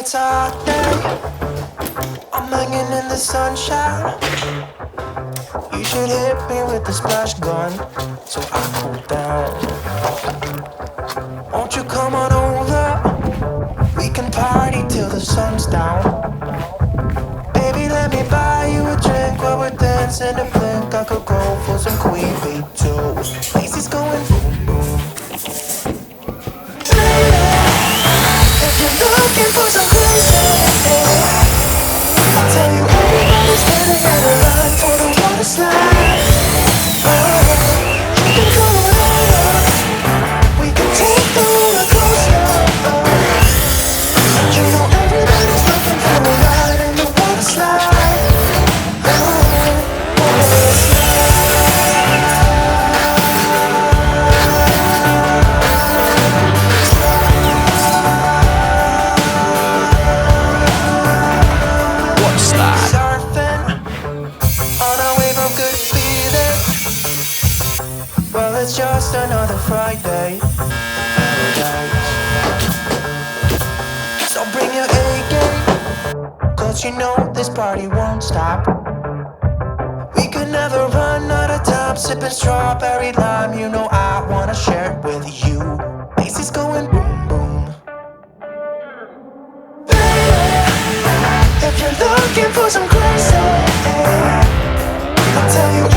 it's a hot day, I'm hanging in the sunshine. You should hit me with the splash gun so I cool down. Won't you come on over? We can party till the sun's down. Baby, let me buy you a drink while we're dancing a blink. I could go for some Queen Bee too. Macy's going boom boom. If you're looking for some crazy, I'll tell you everybody's standing in a line for the water slide. You can come on over, we can take the roller coaster. You know everybody's looking for a ride in the water slide. Water slide. Surfing on a wave of good feeling. Well, it's just another Friday. So bring your A game, cause you know this party won't stop. We could never run out of time, sipping strawberry lime. You know I wanna share it with you. Macy's going boom boom. If you're looking for some crazy, I'll tell you